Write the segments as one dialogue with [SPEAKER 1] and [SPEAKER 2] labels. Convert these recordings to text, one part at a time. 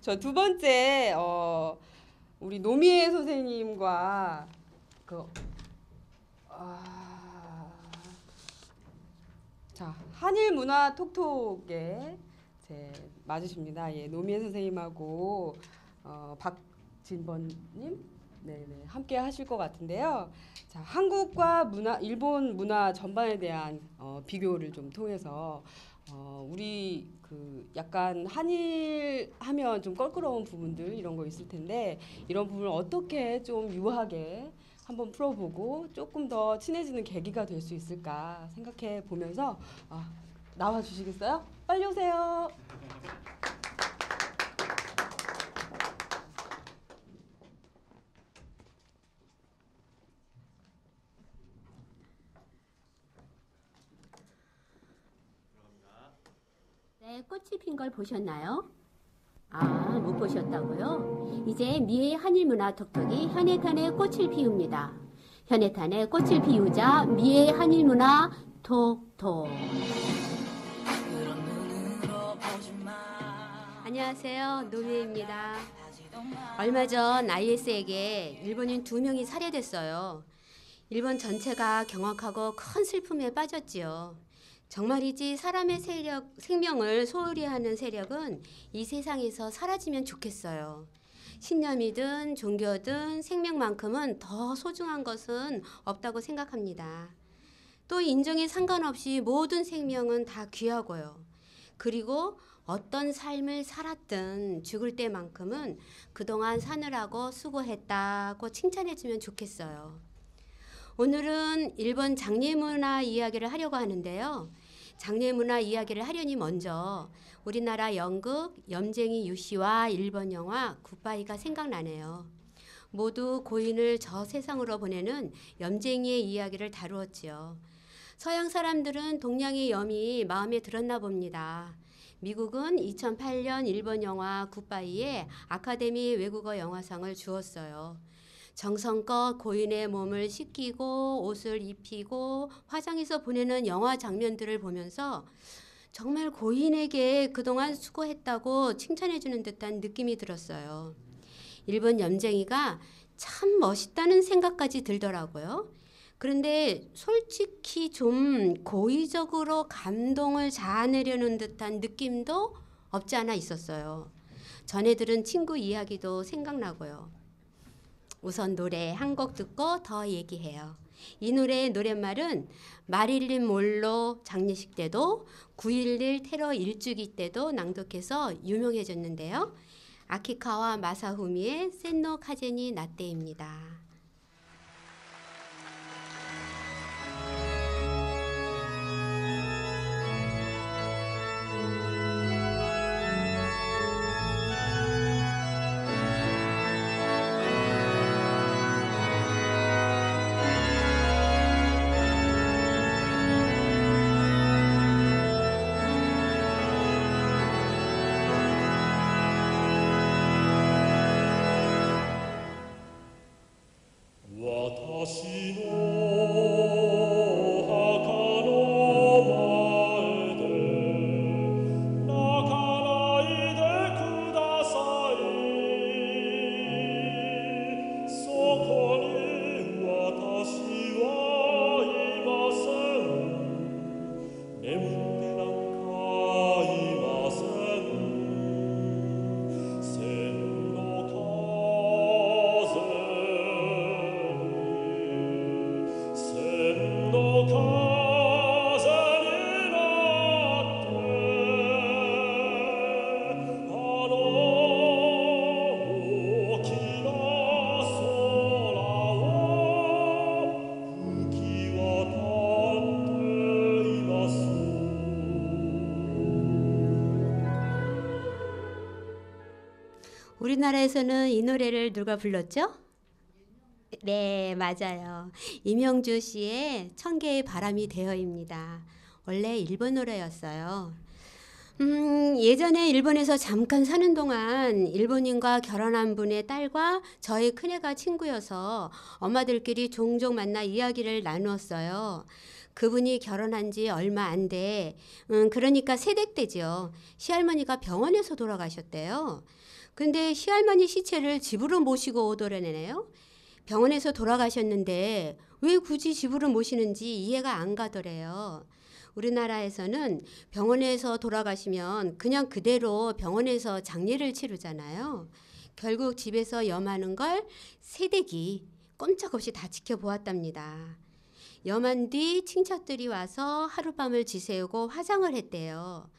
[SPEAKER 1] 저 두 번째 우리 노미애 선생님과 그 자, 한일 문화 톡톡에 제 맞으십니다. 예, 노미애 선생님하고 박진번님, 네네, 함께 하실 것 같은데요. 자, 한국과 일본 문화 전반에 대한 비교를 좀 통해서 우리 그 약간 한일 하면 좀 껄끄러운 부분들 이런 거 있을 텐데 이런 부분을 어떻게 좀 유하게 한번 풀어보고 조금 더 친해지는 계기가 될 수 있을까 생각해 보면서 나와 주시겠어요? 빨리 오세요.
[SPEAKER 2] 네, 꽃이 핀 걸 보셨나요? 못 보셨다고요? 이제 미의 한일문화 톡톡이 현해탄의 꽃을 피웁니다. 현해탄의 꽃을 피우자 미의 한일문화 톡톡. 안녕하세요, 노미애입니다. 얼마 전 IS에게 일본인 2명이 살해됐어요. 일본 전체가 경악하고 큰 슬픔에 빠졌지요. 정말이지 사람의 생명을 소홀히 하는 세력은 이 세상에서 사라지면 좋겠어요. 신념이든 종교든 생명만큼은 더 소중한 것은 없다고 생각합니다. 또 인종에 상관없이 모든 생명은 다 귀하고요. 그리고 어떤 삶을 살았든 죽을 때만큼은 그동안 사느라고 수고했다고 칭찬해주면 좋겠어요. 오늘은 일본 장례문화 이야기를 하려고 하는데요. 장례문화 이야기를 하려니 먼저 우리나라 연극 염쟁이 유씨와 일본 영화 굿바이가 생각나네요. 모두 고인을 저 세상으로 보내는 염쟁이의 이야기를 다루었지요. 서양 사람들은 동양의 염이 마음에 들었나 봅니다. 미국은 2008년 일본 영화 굿바이에 아카데미 외국어 영화상을 주었어요. 정성껏 고인의 몸을 씻기고 옷을 입히고 화장해서 보내는 영화 장면들을 보면서 정말 고인에게 그동안 수고했다고 칭찬해주는 듯한 느낌이 들었어요. 일본 염쟁이가 참 멋있다는 생각까지 들더라고요. 그런데 솔직히 좀 고의적으로 감동을 자아내려는 듯한 느낌도 없지 않아 있었어요. 전에 들은 친구 이야기도 생각나고요. 우선 노래 한 곡 듣고 더 얘기해요. 이 노래의 노랫말은 마릴린 몰로 장례식 때도 9.11 테러 일주기 때도 낭독해서 유명해졌는데요. 아키카와 마사후미의 센노 카제니 나떼입니다. 우리나라에서는 이 노래를 누가 불렀죠? 네, 맞아요. 이명주 씨의 천개의 바람이 되어입니다. 원래 일본 노래였어요. 예전에 일본에서 잠깐 사는 동안 일본인과 결혼한 분의 딸과 저의 큰애가 친구여서 엄마들끼리 종종 만나 이야기를 나누었어요. 그분이 결혼한 지 얼마 안 돼. 그러니까 새댁 때죠. 시할머니가 병원에서 돌아가셨대요. 근데 시할머니 시체를 집으로 모시고 오더래네요. 병원에서 돌아가셨는데 왜 굳이 집으로 모시는지 이해가 안 가더래요. 우리나라에서는 병원에서 돌아가시면 그냥 그대로 병원에서 장례를 치르잖아요. 결국 집에서 염하는 걸 새댁이 꼼짝없이 다 지켜보았답니다. 염한 뒤 친척들이 와서 하룻밤을 지새우고 화장을 했대요.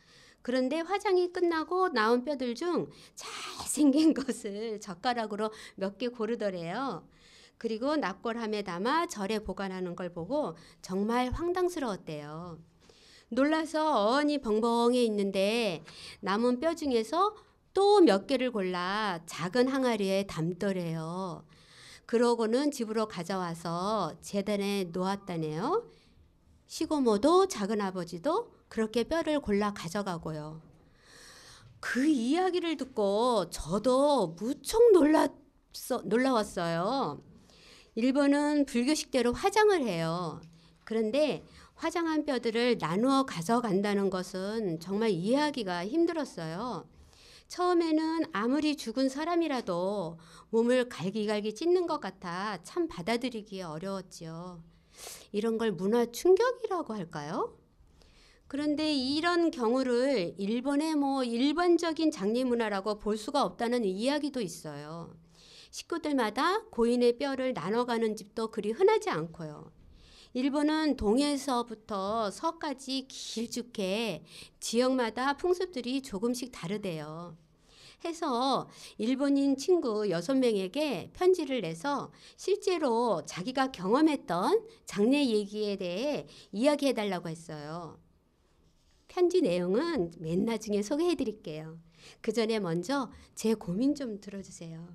[SPEAKER 2] 그런데 화장이 끝나고 나온 뼈들 중 잘생긴 것을 젓가락으로 몇 개 고르더래요. 그리고 납골함에 담아 절에 보관하는 걸 보고 정말 황당스러웠대요. 놀라서 어언이 벙벙해 있는데 남은 뼈 중에서 또 몇 개를 골라 작은 항아리에 담더래요. 그러고는 집으로 가져와서 제단에 놓았다네요. 시고모도 작은아버지도 그렇게 뼈를 골라 가져가고요. 그 이야기를 듣고 저도 무척 놀라웠어요. 일본은 불교식대로 화장을 해요. 그런데 화장한 뼈들을 나누어 가져간다는 것은 정말 이해하기가 힘들었어요. 처음에는 아무리 죽은 사람이라도 몸을 갈기갈기 찢는 것 같아 참 받아들이기 어려웠지요. 이런 걸 문화 충격이라고 할까요? 그런데 이런 경우를 일본의 일반적인 장례 문화라고 볼 수가 없다는 이야기도 있어요. 식구들마다 고인의 뼈를 나눠가는 집도 그리 흔하지 않고요. 일본은 동에서부터 서까지 길쭉해 지역마다 풍습들이 조금씩 다르대요. 해서 일본인 친구 6명에게 편지를 내서 실제로 자기가 경험했던 장례 얘기에 대해 이야기해달라고 했어요. 편지 내용은 맨 나중에 소개해드릴게요. 그 전에 먼저 제 고민 좀 들어주세요.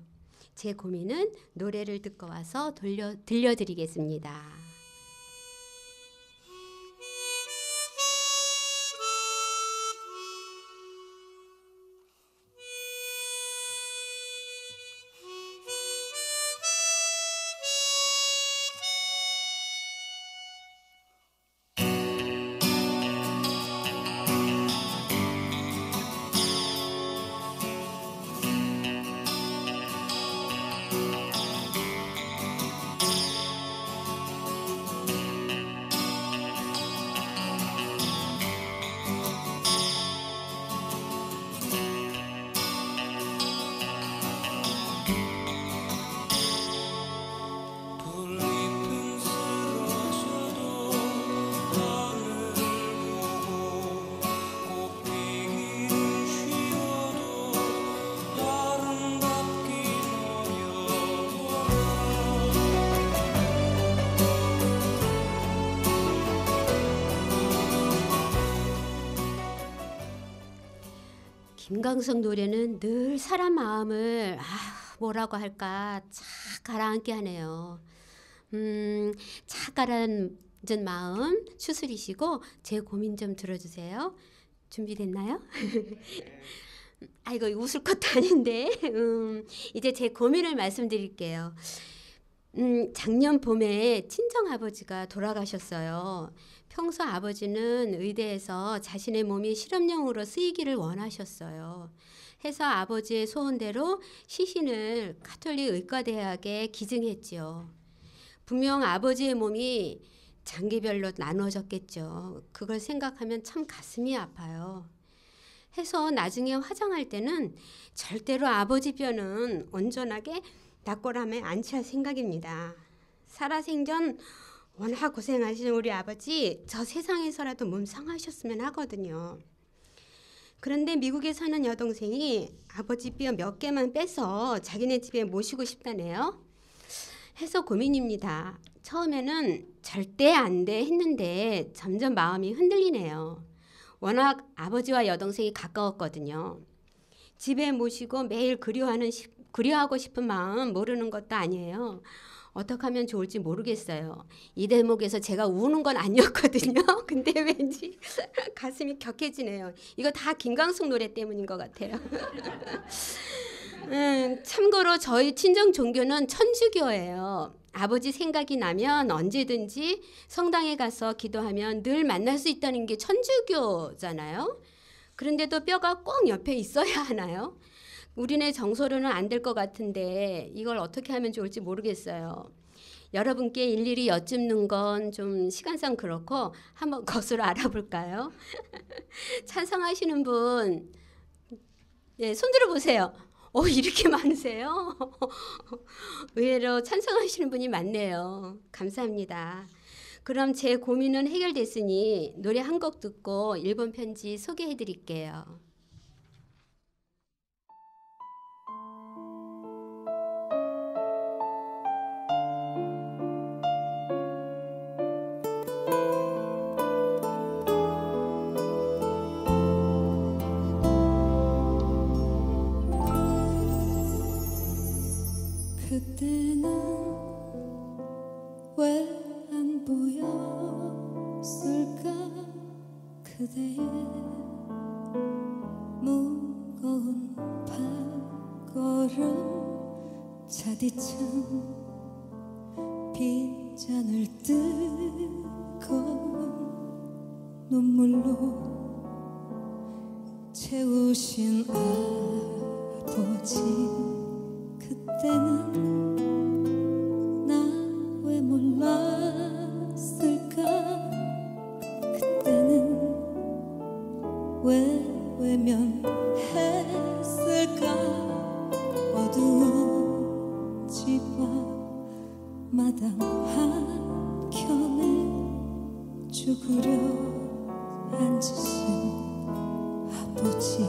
[SPEAKER 2] 제 고민은 노래를 듣고 와서 들려드리겠습니다. 김광석 노래는 늘 사람 마음을 뭐라고 할까 착 가라앉게 하네요. 착 가라앉은 마음 추스리시고 제 고민 좀 들어주세요. 준비됐나요? 아이고 웃을 것도 아닌데 이제 제 고민을 말씀드릴게요. 작년 봄에 친정아버지가 돌아가셨어요. 평소 아버지는 의대에서 자신의 몸이 실험용으로 쓰이기를 원하셨어요. 해서 아버지의 소원대로 시신을 가톨릭 의과대학에 기증했지요. 분명 아버지의 몸이 장기별로 나눠졌겠죠. 그걸 생각하면 참 가슴이 아파요. 해서 나중에 화장할 때는 절대로 아버지 뼈는 온전하게 납골함에 안치할 생각입니다. 살아생전 워낙 고생하신 우리 아버지 저 세상에서라도 몸 상하셨으면 하거든요. 그런데 미국에 사는 여동생이 아버지 뼈 몇 개만 빼서 자기네 집에 모시고 싶다네요. 해서 고민입니다. 처음에는 절대 안 돼 했는데 점점 마음이 흔들리네요. 워낙 아버지와 여동생이 가까웠거든요. 집에 모시고 매일 그리워하고 싶은 마음 모르는 것도 아니에요. 어떻게 하면 좋을지 모르겠어요. 이 대목에서 제가 우는 건 아니었거든요. 근데 왠지 가슴이 격해지네요. 이거 다 김광석 노래 때문인 것 같아요. 참고로 저희 친정 종교는 천주교예요. 아버지 생각이 나면 언제든지 성당에 가서 기도하면 늘 만날 수 있다는 게 천주교잖아요. 그런데도 뼈가 꼭 옆에 있어야 하나요? 우리네 정서로는 안 될 것 같은데 이걸 어떻게 하면 좋을지 모르겠어요. 여러분께 일일이 여쭙는 건 좀 시간상 그렇고 한번 것으로 알아볼까요? 찬성하시는 분, 네, 손 들어보세요. 이렇게 많으세요? 의외로 찬성하시는 분이 많네요. 감사합니다. 그럼 제 고민은 해결됐으니 노래 한 곡 듣고 1번 편지 소개해 드릴게요.
[SPEAKER 3] 그때는 왜 안 보였을까 그대의 무거운 발걸음 차디찬 빈잔을 뜨거운 눈물로 채우신 아버지 그때는 나 왜 몰랐을까 그때는 왜 외면했을까 어두운 집 앞 마당 한켠에 죽으려 앉으신 아버지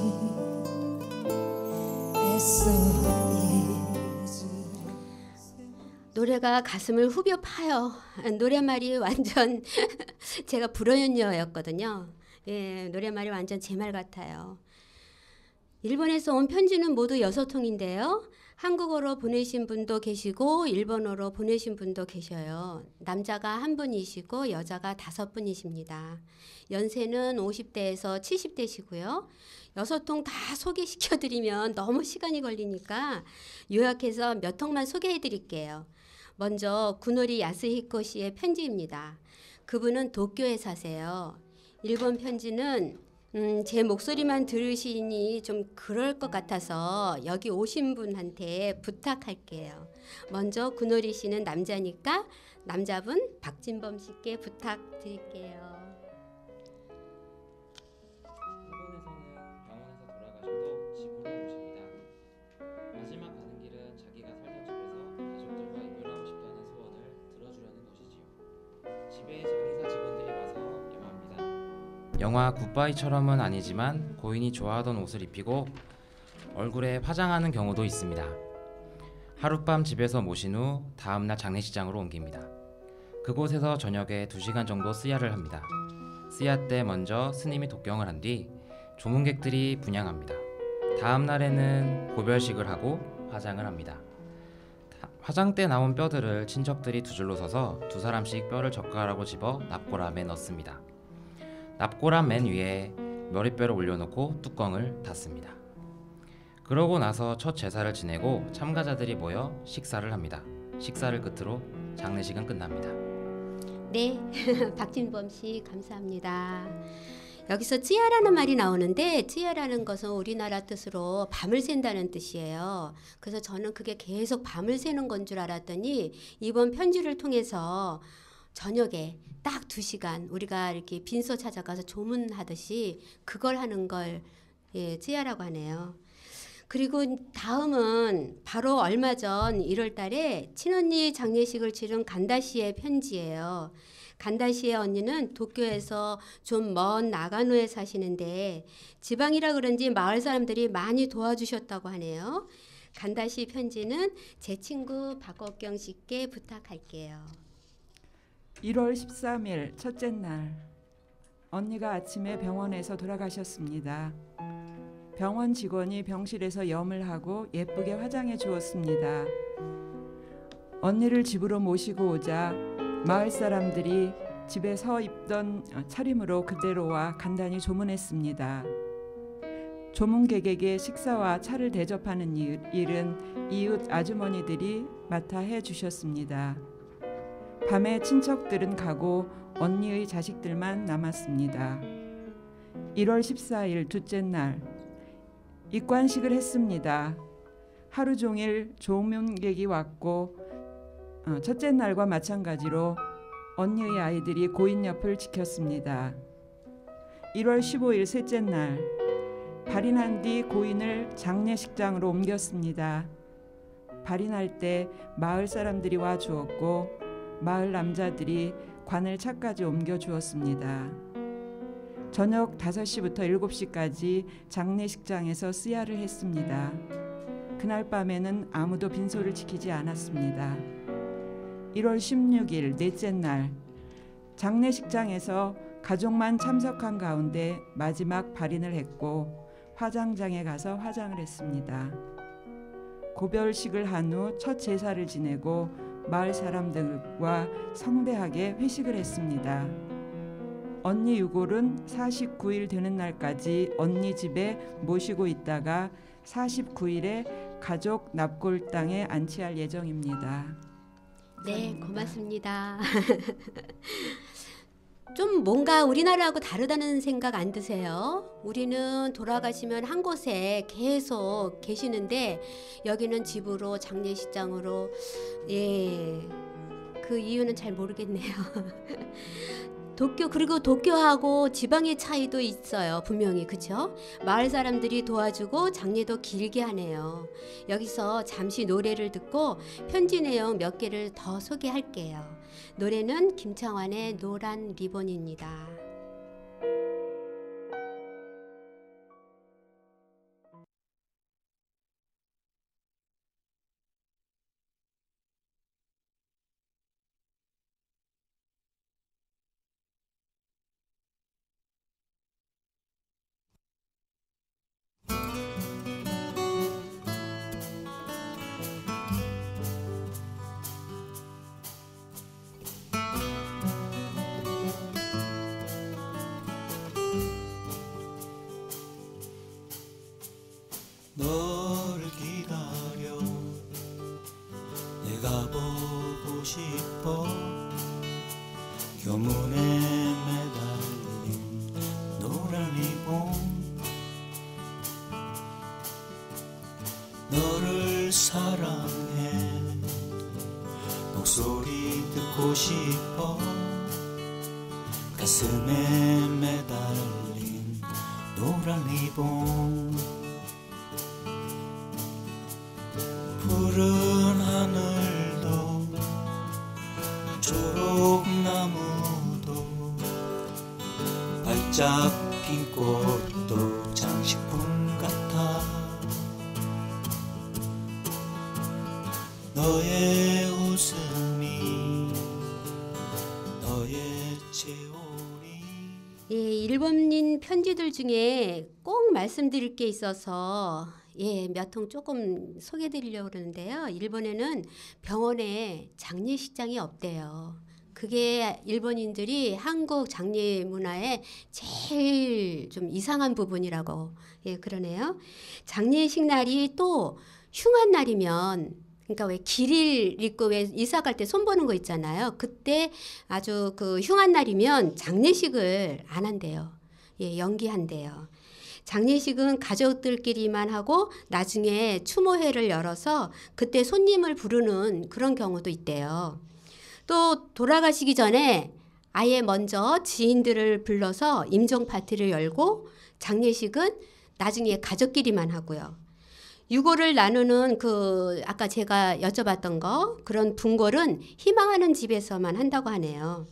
[SPEAKER 3] 애써
[SPEAKER 2] 노래가 가슴을 후벼 파요. 노래말이 완전 제가 불어연녀였거든요. 예, 노래말이 완전 제 말 같아요. 일본에서 온 편지는 모두 6통인데요. 한국어로 보내신 분도 계시고 일본어로 보내신 분도 계셔요. 남자가 1분이시고 여자가 5분이십니다. 연세는 50대에서 70대시고요. 6통 다 소개시켜드리면 너무 시간이 걸리니까 요약해서 몇 통만 소개해드릴게요. 먼저 구노리 야스히코 씨의 편지입니다. 그분은 도쿄에 사세요. 일본 편지는 제 목소리만 들으시니 좀 그럴 것 같아서 여기 오신 분한테 부탁할게요. 먼저 구노리 씨는 남자니까 남자분 박진범 씨께 부탁드릴게요.
[SPEAKER 4] 일본에서는 병원에서 돌아가셔도 집으로 오십니다. 마지막 가는 길은 자기가 살던 집에서 가족들과 이별하고 싶다는 소원을 들어주려는 것이지요. 집에 장의사 직원들이 와서 영화입니다. 영화 굿바이처럼은 아니지만 고인이 좋아하던 옷을 입히고 얼굴에 화장하는 경우도 있습니다. 하룻밤 집에서 모신 후 다음날 장례식장으로 옮깁니다. 그곳에서 저녁에 2시간 정도 쓰야를 합니다. 쓰야 때 먼저 스님이 독경을 한 뒤 조문객들이 분향합니다. 다음 날에는 고별식을 하고 화장을 합니다. 화장 때 나온 뼈들을 친척들이 2줄로 서서 2사람씩 뼈를 젓가락으로 집어 납골함에 넣습니다. 납골함 맨 위에 머리뼈를 올려놓고 뚜껑을 닫습니다. 그러고 나서 첫 제사를 지내고 참가자들이 모여 식사를 합니다. 식사를 끝으로 장례식은 끝납니다.
[SPEAKER 2] 네, 박진범 씨 감사합니다. 여기서 찌야라는 말이 나오는데 찌야라는 것은 우리나라 뜻으로 밤을 샌다는 뜻이에요. 그래서 저는 그게 계속 밤을 새는 건 줄 알았더니 이번 편지를 통해서 저녁에 딱 2시간 우리가 이렇게 빈소 찾아가서 조문하듯이 그걸 하는 걸 찌야라고 하네요. 그리고 다음은 바로 얼마 전 1월 달에 친언니 장례식을 치른 간다 씨의 편지예요. 간다 씨의 언니는 도쿄에서 좀 먼 나가노에 사시는데 지방이라 그런지 마을 사람들이 많이 도와주셨다고 하네요. 간다 씨 편지는 제 친구 박옥경 씨께 부탁할게요.
[SPEAKER 5] 1월 13일 첫째 날 언니가 아침에 병원에서 돌아가셨습니다. 병원 직원이 병실에서 염을 하고 예쁘게 화장해 주었습니다. 언니를 집으로 모시고 오자 마을 사람들이 집에 서 입던 차림으로 그대로 와 간단히 조문했습니다. 조문객에게 식사와 차를 대접하는 일은 이웃 아주머니들이 맡아 해주셨습니다. 밤에 친척들은 가고 언니의 자식들만 남았습니다. 1월 14일 둘째 날 입관식을 했습니다. 하루 종일 조문객이 왔고 첫째 날과 마찬가지로 언니의 아이들이 고인 옆을 지켰습니다. 1월 15일 셋째 날 발인한 뒤 고인을 장례식장으로 옮겼습니다. 발인할 때 마을 사람들이 와 주었고 마을 남자들이 관을 차까지 옮겨 주었습니다. 저녁 5시부터 7시까지 장례식장에서 쓰야를 했습니다. 그날 밤에는 아무도 빈소를 지키지 않았습니다. 1월 16일 넷째 날 장례식장에서 가족만 참석한 가운데 마지막 발인을 했고 화장장에 가서 화장을 했습니다. 고별식을 한 후 첫 제사를 지내고 마을 사람들과 성대하게 회식을 했습니다. 언니 유골은 49일 되는 날까지 언니 집에 모시고 있다가 49일에 가족 납골당에 안치할 예정입니다.
[SPEAKER 2] 네, 고맙습니다. 좀 뭔가 우리나라하고 다르다는 생각 안 드세요? 우리는 돌아가시면 한 곳에 계속 계시는데 여기는 집으로 장례식장으로 그 이유는 잘 모르겠네요. 그리고 도쿄하고 지방의 차이도 있어요. 분명히 그렇죠? 마을 사람들이 도와주고 장례도 길게 하네요. 여기서 잠시 노래를 듣고 편지 내용 몇 개를 더 소개할게요. 노래는 김창완의 노란 리본입니다.
[SPEAKER 6] 너를 기다려 내가 보고 싶어 교문에 매달린 노란 리본 너를 사랑해 목소리 듣고 싶어 가슴에 매달린 노란 리본 푸른 하늘도 초록나무도 발짝 핀 꽃도 장식품 같아 너의 웃음이 너의 체온이
[SPEAKER 2] 일본인 편지들 중에 꼭 말씀드릴 게 있어서 몇 통 조금 소개해드리려고 그러는데요. 일본에는 병원에 장례식장이 없대요. 그게 일본인들이 한국 장례 문화의 제일 좀 이상한 부분이라고 그러네요. 장례식 날이 또 흉한 날이면 그러니까 왜 길일 입고 왜 이사 갈 때 손 보는 거 있잖아요. 그때 아주 그 흉한 날이면 장례식을 안 한대요. 연기한대요. 장례식은 가족들끼리만 하고 나중에 추모회를 열어서 그때 손님을 부르는 그런 경우도 있대요. 또 돌아가시기 전에 아예 먼저 지인들을 불러서 임종 파티를 열고 장례식은 나중에 가족끼리만 하고요. 유골을 나누는 아까 제가 여쭤봤던 거 그런 분골은 희망하는 집에서만 한다고 하네요.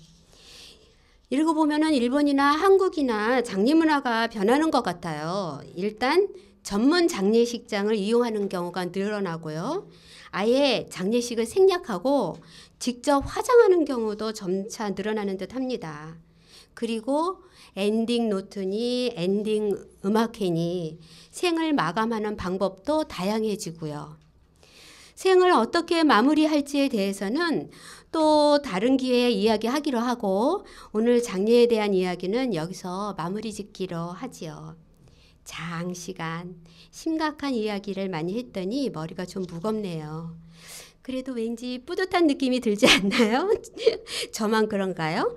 [SPEAKER 2] 이러고 보면은 일본이나 한국이나 장례 문화가 변하는 것 같아요. 일단 전문 장례식장을 이용하는 경우가 늘어나고요. 아예 장례식을 생략하고 직접 화장하는 경우도 점차 늘어나는 듯 합니다. 그리고 엔딩 노트니 엔딩 음악회니 생을 마감하는 방법도 다양해지고요. 생을 어떻게 마무리할지에 대해서는 또 다른 기회에 이야기하기로 하고 오늘 장례에 대한 이야기는 여기서 마무리 짓기로 하지요. 장시간 심각한 이야기를 많이 했더니 머리가 좀 무겁네요. 그래도 왠지 뿌듯한 느낌이 들지 않나요? 저만 그런가요?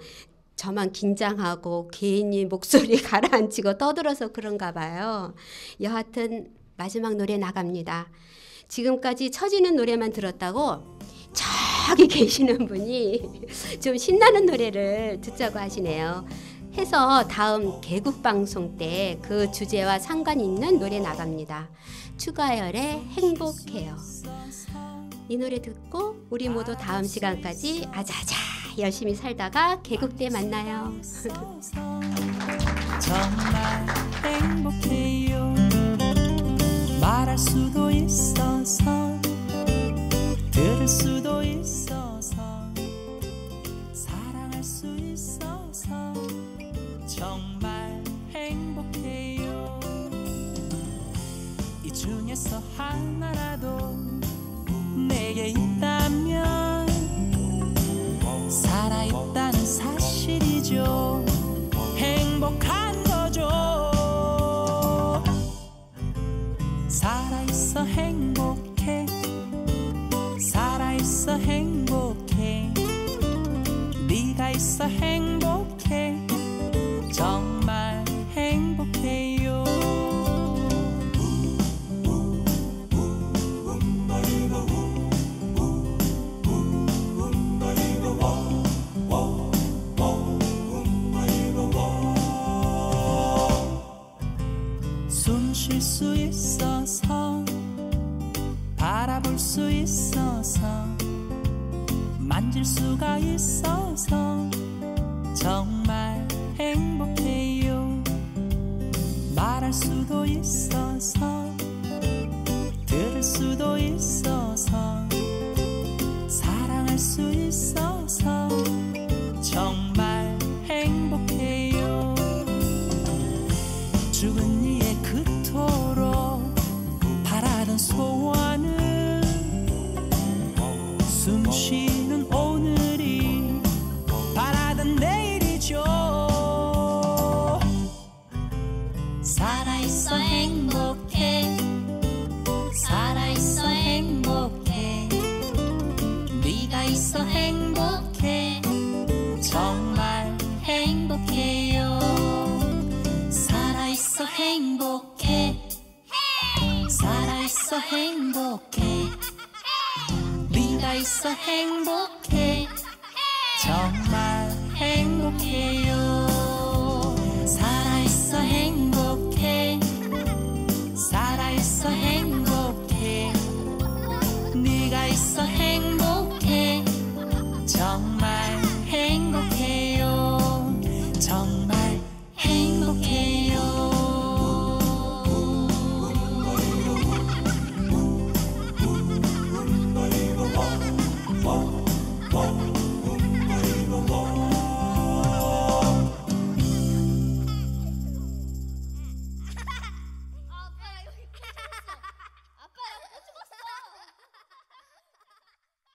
[SPEAKER 2] 저만 긴장하고 괜히 목소리 가라앉히고 떠들어서 그런가 봐요. 여하튼 마지막 노래 나갑니다. 지금까지 처지는 노래만 들었다고 저기 계시는 분이 좀 신나는 노래를 듣자고 하시네요. 해서 다음 개국방송 때 그 주제와 상관 있는 노래 나갑니다. 추가열의 행복해요. 이 노래 듣고 우리 모두 다음 시간까지 아자아자 열심히 살다가 개국 때 만나요.
[SPEAKER 3] 정말 행복해요. 말할 수도 있어서 들을 수도 있어서 사랑할 수 있어서 정말 행복해요. 이 중에서 하나라도 내게 있다면 살아있다는 사실이죠. 행복한 거죠. 살아있어 행복해. 살아있어 행복해. 네가 있어 행복해. 정말 행복해요. 숨 쉴 수 있어서 바라볼 수 있어서 만질 수가 있어서 정말 행복해요. 말할 수도 있어서 들을 수도 있어서 사랑할 수 있어서 정말 행복해요. 죽은 이의 그토록 바라던 소원은 숨 쉬는 오늘이 바라던 내일이죠. 살아있어 행복해. 살아있어 행복해. 네가 있어 행복해. 정말 행복해요. 살아있어 행복해. 살아있어 행복해. 네가 있어 행복해. 정말